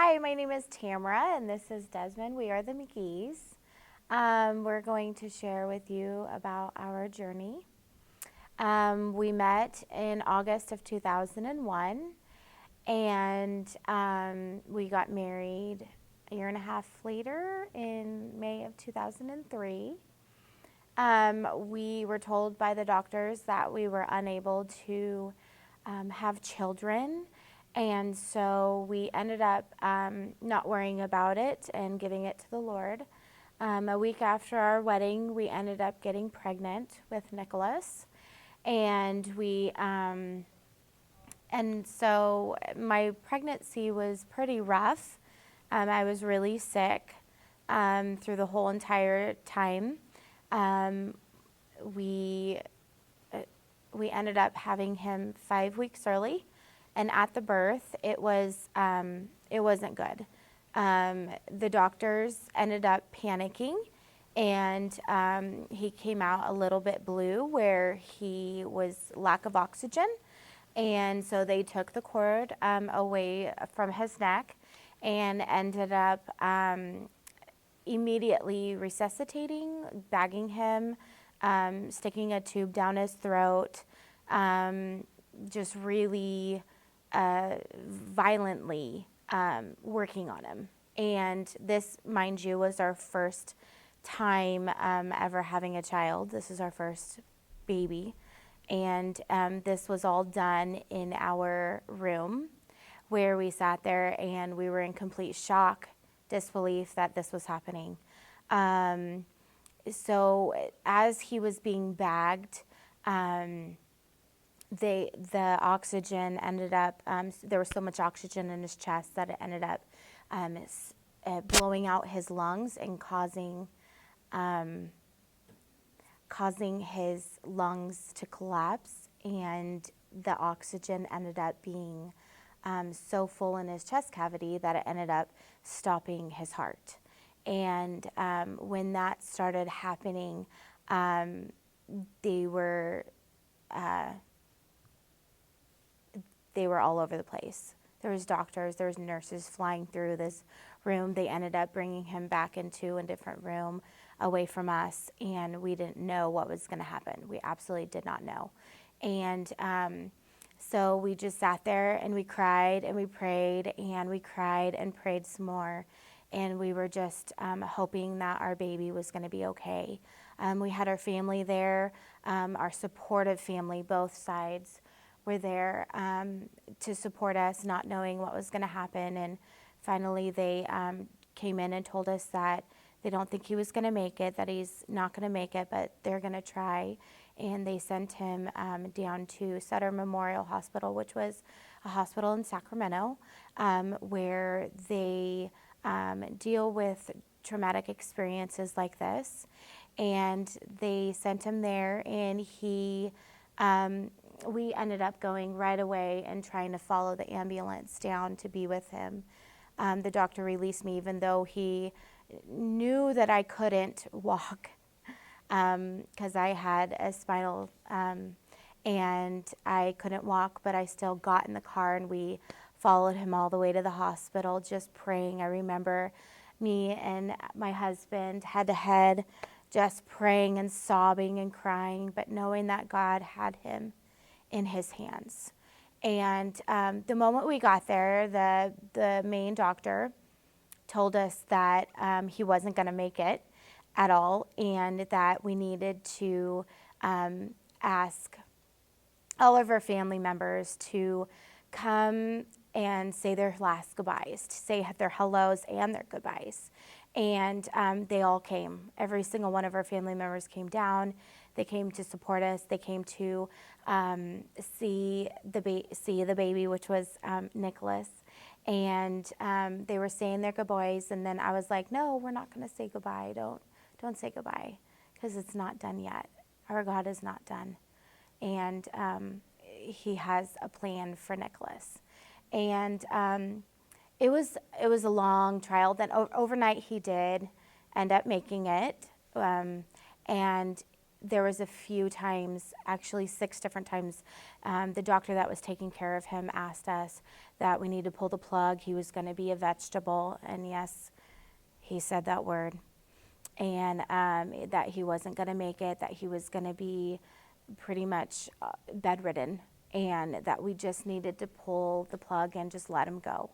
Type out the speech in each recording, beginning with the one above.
Hi, my name is Tamra, and this is Desmond. We are the McGees. We're going to share with you about our journey. We met in August of 2001, and we got married a year and a half later in May of 2003. We were told by the doctors that we were unable to have children. And so we ended up not worrying about it and giving it to the Lord. A week after our wedding, we ended up getting pregnant with Nicholas. And so my pregnancy was pretty rough. I was really sick through the whole entire time. We we ended up having him 5 weeks early, and at the birth, it wasn't good. The doctors ended up panicking, and he came out a little bit blue, where he was lack of oxygen, and so they took the cord away from his neck, and ended up immediately resuscitating, bagging him, sticking a tube down his throat, just really violently working on him. And this, mind you, was our first time ever having a child. This is our first baby. And this was all done in our room, where we sat there and we were in complete shock, disbelief that this was happening. So as he was being bagged, the oxygen ended up, there was so much oxygen in his chest that it ended up blowing out his lungs and causing his lungs to collapse, and the oxygen ended up being so full in his chest cavity that it ended up stopping his heart. And when that started happening, they were all over the place. There was doctors, there was nurses flying through this room. They ended up bringing him back into a different room away from us, and we didn't know what was going to happen. We absolutely did not know. And so we just sat there and we cried and we prayed, and we cried and prayed some more. And we were just hoping that our baby was going to be okay. We had our family there, our supportive family, both sides were there to support us, not knowing what was going to happen. And finally they came in and told us that they don't think he was going to make it, that he's not going to make it, but they're going to try. And they sent him down to Sutter Memorial Hospital, which was a hospital in Sacramento, where they deal with traumatic experiences like this. And they sent him there, and we ended up going right away and trying to follow the ambulance down to be with him. The doctor released me, even though he knew that I couldn't walk, because I had a spinal, and I couldn't walk, but I still got in the car and we followed him all the way to the hospital, just praying. I remember me and my husband head to head, just praying and sobbing and crying, but knowing that God had him in his hands. And the moment we got there, the main doctor told us that he wasn't going to make it at all, and that we needed to ask all of our family members to come and say their last goodbyes, to say their hellos and their goodbyes. And they all came. Every single one of our family members came down. They came to support us. They came to see the baby, which was Nicholas. And they were saying their goodbyes. And then I was like, no, we're not going to say goodbye. Don't say goodbye, because it's not done yet. Our God is not done. And he has a plan for Nicholas. And it was a long trial. Then overnight he did end up making it. And there was a few times, actually 6 different times, the doctor that was taking care of him asked us that we need to pull the plug. He was going to be a vegetable, and yes, he said that word, and that he wasn't going to make it, that he was going to be pretty much bedridden, and that we just needed to pull the plug and just let him go.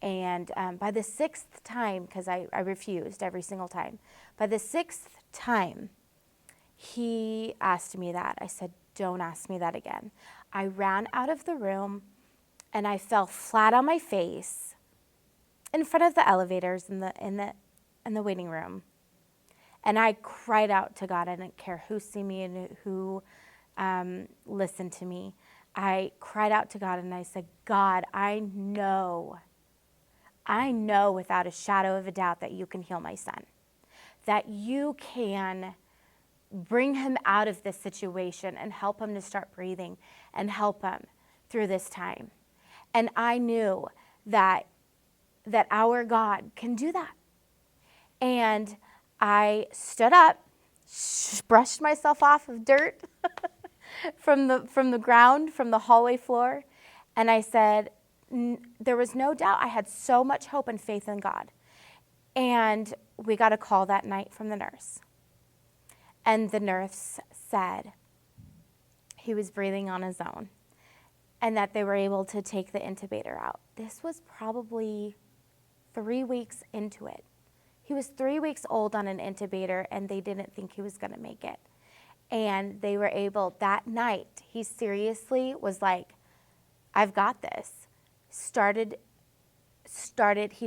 And by the 6th time, because I refused every single time, by the 6th time, he asked me that. I said, don't ask me that again. I ran out of the room, and I fell flat on my face in front of the elevators in the waiting room. And I cried out to God. I didn't care who see me and who listened to me. I cried out to God, and I said, God, I know without a shadow of a doubt that you can heal my son, that you can bring him out of this situation and help him to start breathing and help him through this time. And I knew that our God can do that. And I stood up, brushed myself off of dirt from the ground, from the hallway floor, and I said, there was no doubt. I had so much hope and faith in God. And we got a call that night from the nurse. And the nurse said he was breathing on his own and that they were able to take the intubator out. This was probably 3 weeks into it. He was 3 weeks old on an intubator, and they didn't think he was going to make it. And they were able, that night, he seriously was like, I've got this. He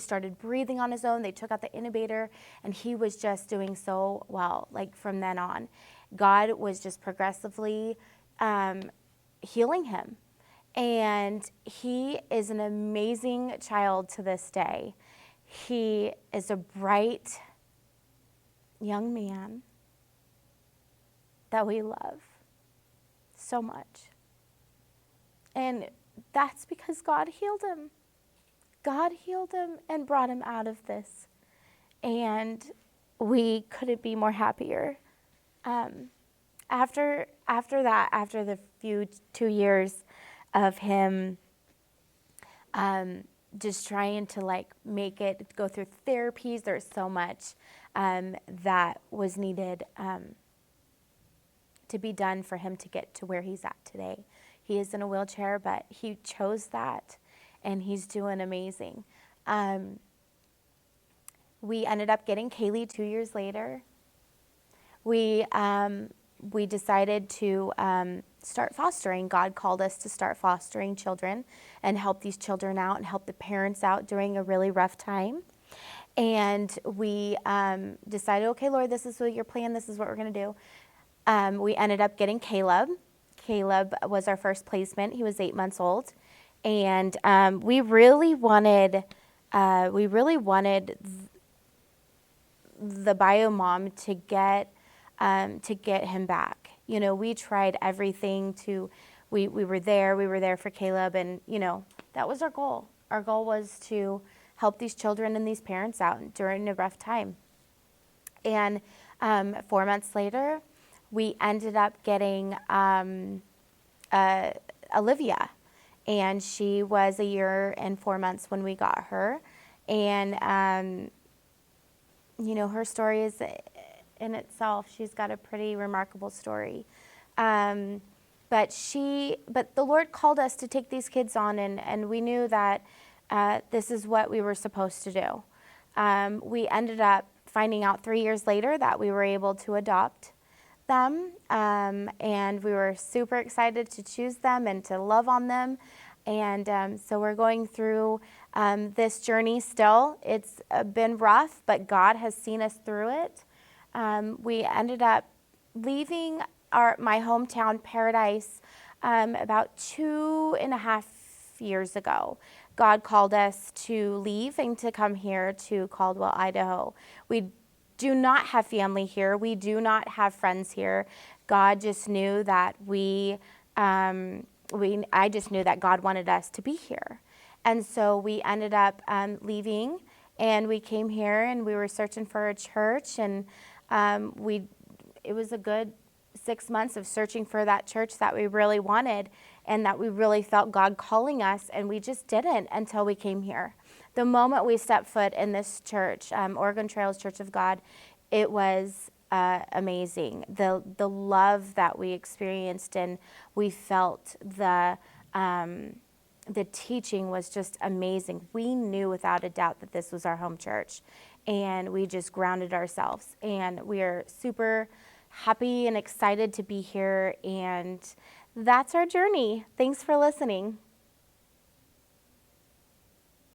started breathing on his own. They took out the intubator, and he was just doing so well. Like from then on, God was just progressively healing him. And he is an amazing child to this day. He is a bright young man that we love so much. And that's because God healed him. God healed him and brought him out of this. And we couldn't be more happier. After that, after the 2 years of him just trying to like make it, go through therapies, there's so much that was needed to be done for him to get to where he's at today. He is in a wheelchair, but he chose that, and he's doing amazing. We ended up getting Kaylee 2 years later. We decided to start fostering. God called us to start fostering children and help these children out and help the parents out during a really rough time. And we decided, okay, Lord, this is what your plan. This is what we're going to do. We ended up getting Caleb. Caleb was our first placement. He was 8 months old. And we really wanted the bio mom to get him back. You know, we tried everything we were there for Caleb, and you know, that was our goal. Our goal was to help these children and these parents out during a rough time. And 4 months later, we ended up getting Olivia, and she was 1 year and 4 months when we got her. And you know, her story is in itself, she's got a pretty remarkable story. But the Lord called us to take these kids on, and we knew that this is what we were supposed to do. We ended up finding out 3 years later that we were able to adopt them, and we were super excited to choose them and to love on them. And so we're going through this journey still. It's been rough, but God has seen us through it. We ended up leaving my hometown, Paradise, about 2.5 years ago. God called us to leave and to come here to Caldwell, Idaho. We do not have family here. We do not have friends here. God just knew that I just knew that God wanted us to be here. And so we ended up leaving, and we came here, and we were searching for a church, and it was a good 6 months of searching for that church that we really wanted and that we really felt God calling us, and we just didn't until we came here. The moment we stepped foot in this church, Oregon Trails Church of God, it was amazing. The love that we experienced, and we felt the teaching was just amazing. We knew without a doubt that this was our home church, and we just grounded ourselves. And we are super happy and excited to be here, and that's our journey. Thanks for listening.